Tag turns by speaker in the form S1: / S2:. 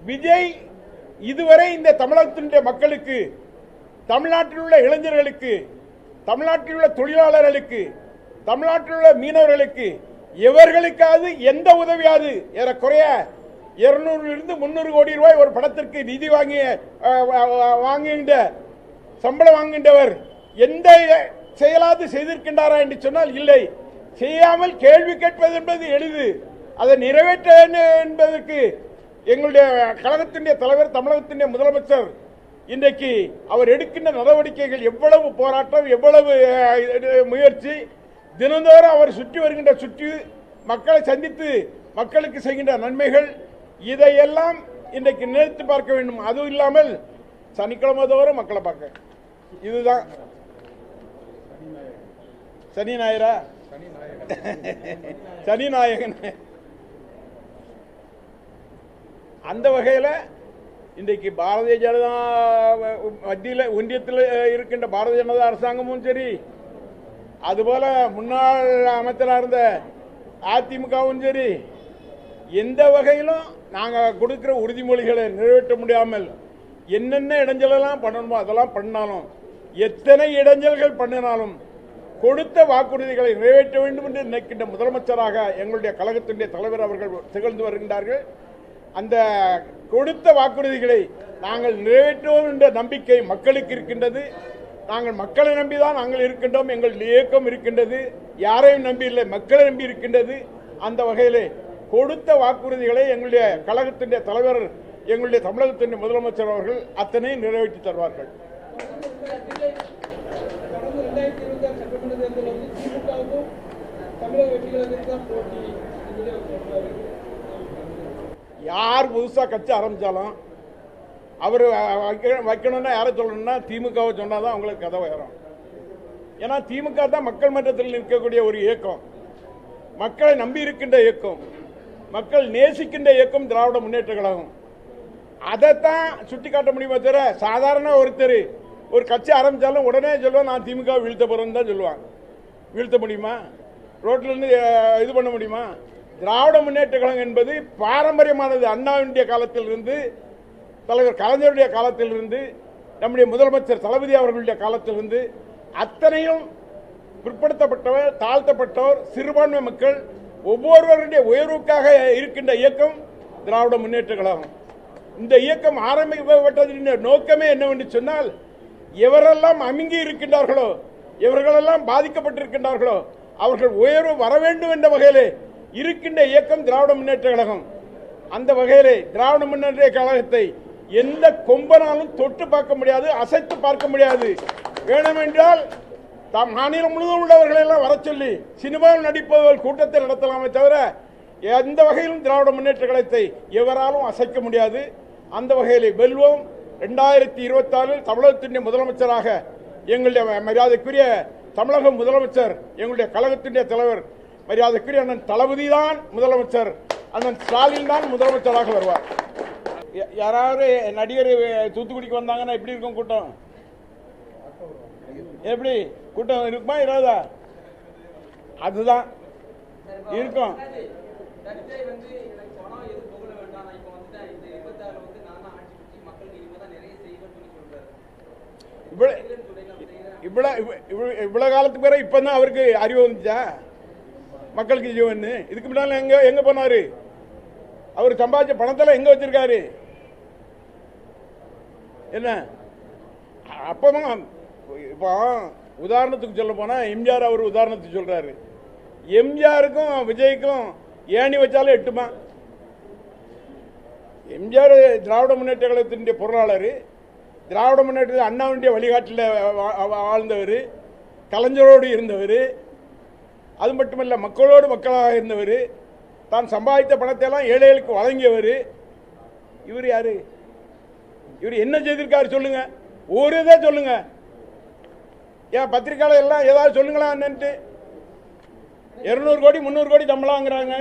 S1: விஜய் இதுவரை இந்த தமிழகத்தினுடைய மக்களுக்கு, தமிழ்நாட்டில் உள்ள இளைஞர்களுக்கு, தமிழ்நாட்டில் உள்ள தொழிலாளர்களுக்கு, தமிழ்நாட்டில் உள்ள மீனவர்களுக்கு எவர்களுக்காவது எந்த உதவியாவது ஏறக்குறைய 200 300 கோடி ரூபாய் ஒரு படத்திற்கு நிதி வாங்குகின்ற சம்பளம் வாங்குகின்றவர் எந்த செயலாவது செய்திருக்கின்றாரா என்று சொன்னால் இல்லை. செய்யாமல் கேள்வி கேட்பது என்பது எளிது, அதை நிறைவேற்ற என்பதற்கு எங்களுடைய கழகத்தினுடைய தலைவர், தமிழகத்தினுடைய முதலமைச்சர் இன்றைக்கு அவர் எடுக்கின்ற நடவடிக்கைகள், எவ்வளவு போராட்டம், எவ்வளவு முயற்சி, தினந்தோறும் அவர் சுற்றி வருகின்ற சுற்றி மக்களை சந்தித்து மக்களுக்கு செய்கின்ற நன்மைகள், இதையெல்லாம் இன்றைக்கு நினைத்து பார்க்க வேண்டும். அதுவும் இல்லாமல் சனிக்கிழமை தோறும் மக்களை பார்க்க, இதுதான் சனி ஞாயிறா, சனி நாயகன். அந்த வகையில் இன்றைக்கு பாரதிய ஜனதா மத்தியில் ஒன்றியத்தில் இருக்கின்ற பாரதிய ஜனதா அரசாங்கமும் சரி, அதுபோல முன்னாள் அமைச்சராக இருந்த அதிமுகவும் சரி, எந்த வகையிலும் நாங்கள் கொடுக்கிற உறுதிமொழிகளை நிறைவேற்ற முடியாமல் என்னென்ன இடைஞ்சலெல்லாம் பண்ணணுமோ அதெல்லாம் பண்ணாலும், எத்தனை இடைஞ்சல்கள் பண்ணினாலும் கொடுத்த வாக்குறுதிகளை நிறைவேற்ற வேண்டும் என்று நினைக்கின்ற முதலமைச்சராக எங்களுடைய கழகத்தினுடைய தலைவர் அவர்கள் திகழ்ந்து வருகின்றார்கள். அந்த கொடுத்த வாக்குறுதிகளை நாங்கள் நிறைவேற்றுவோம் என்ற நம்பிக்கை மக்களுக்கு இருக்கின்றது. நாங்கள் மக்களை நம்பிதான் நாங்கள் இருக்கின்றோம், எங்கள் இயக்கம் இருக்கின்றது, யாரையும் நம்பி இல்லை, மக்களை நம்பி இருக்கின்றது. அந்த வகையிலே கொடுத்த வாக்குறுதிகளை எங்களுடைய கழகத்தினுடைய தலைவர், எங்களுடைய தமிழகத்தினுடைய முதலமைச்சர் அவர்கள் அத்தனை நிறைவேற்றி தருவார்கள். யார் புதுசா கட்சி ஆரம்பிச்சாலும் அவர் வைக்கணும்னா யாரை சொல்லணும்னா திமுகவை சொன்னாதான் அவங்களுக்கு கதை வரும். ஏன்னா திமுக தான் மக்கள் மன்றத்தில் நிற்கக்கூடிய ஒரு இயக்கம், மக்களை நம்பி இருக்கின்ற இயக்கம், மக்கள் நேசிக்கின்ற இயக்கம் திராவிட முன்னேற்ற கழகம். அதைத்தான் சுட்டி காட்ட முடியுமே தவிர சாதாரண ஒருத்தர் ஒரு கட்சி ஆரம்பிச்சாலும் உடனே சொல்லுவான் நான் திமுக வீழ்த்த போறேன்னு தான் சொல்லுவான். வீழ்த்த முடியுமா? ரோட்ல இருந்து இது பண்ண முடியுமா? திராவிட முன்னேற்ற கழகம் என்பது பாரம்பரியமானது. அண்ணாவுடைய காலத்திலிருந்து, தலைவர் கலைஞருடைய காலத்திலிருந்து, நம்முடைய முதலமைச்சர் தளபதி அவர்களுடைய காலத்திலிருந்து அத்தனையும் பிற்படுத்தப்பட்டவர், தாழ்த்தப்பட்டவர், சிறுபான்மை மக்கள் ஒவ்வொருவருடைய உயர்வுக்காக இருக்கின்ற இயக்கம் திராவிட முன்னேற்ற கழகம். இந்த இயக்கம் ஆரம்பிக்கப்பட்டதின் நோக்கமே என்னவென்று சொன்னால், எவரெல்லாம் அமுங்கி இருக்கின்றார்களோ, எவர்களெல்லாம் பாதிக்கப்பட்டிருக்கின்றார்களோ அவர்கள் உயர்வு வர வேண்டும் என்ற வகையிலே இருக்கின்ற இயக்கம் திராவிட முன்னேற்ற கழகம். அந்த வகையிலே திராவிட முன்னேற்ற கழகத்தை எந்த கொம்பனாலும் தொட்டு பார்க்க முடியாது, அசைத்து பார்க்க முடியாது. வேண்டுமென்றால் மாநிலம் முழுவதும் உள்ளவர்களை எல்லாம் வர சொல்லி சினிமாவில் நடிப்பவர்கள் கூட்டத்தை நடத்தலாமே தவிர எந்த வகையிலும் திராவிட முன்னேற்ற கழகத்தை எவராலும் அசைக்க முடியாது. அந்த வகையிலே வெல்வோம். 2026 தமிழகத்தின் முதலமைச்சராக எங்களுடைய மரியாதைக்குரிய தமிழக முதலமைச்சர், எங்களுடைய கழகத்தினுடைய தலைவர் மரியாதைக்குரிய அண்ணன் தளபதி தான் முதலமைச்சர், அண்ணன் ஸ்டாலின் தான் முதலமைச்சராக வருவார். யாராவது நடிகர் தூத்துக்குடிக்கு வந்தாங்கன்னா எப்படி இருக்கும் கூட்டம்? எப்படி கூட்டம் இருக்குமா? இராதா? அதுதான் இருக்கும். இவ்வளவு காலத்துக்கு பிறகு இப்பதான் அவருக்கு அறிவு வந்துச்சா மக்களுக்கு ஜீவன்? இதுக்கு முன்னால எங்க போனாரு? அவர் சம்பாதிச்ச பணத்துல எங்க வச்சிருக்காரு? என்ன அப்பவும் இப்போ உதாரணத்துக்கு சொல்ல போனா எம்ஜிஆர் அவர் உதாரணத்துக்கு சொல்றாரு. எம்ஜிஆருக்கும் விஜய்க்கும் ஏணி வச்சாலும் எட்டுமா? எம்ஜிஆர் திராவிட முன்னேற்ற கழகத்தினுடைய பொருளாளர், திராவிட முன்னேற்ற அண்ணாவுடைய வழிகாட்டில் வாழ்ந்தவர், கலைஞரோடு இருந்தவர், அது மட்டுமல்ல மக்களோடு மக்களாக இருந்தவர், தான் சம்பாதித்த பணத்தை எல்லாம் ஏழைகளுக்கு வழங்கியவர். இவர் யாரு? இவர் என்ன செய்திருக்காரு சொல்லுங்க? ஒரு இதை சொல்லுங்க. ஏன் பத்திரிகையாளர் எல்லாம் ஏதாவது சொல்லுங்களா? என்னன்ட்டு 200 கோடி 300 கோடி சம்பளம் வாங்குறாங்க.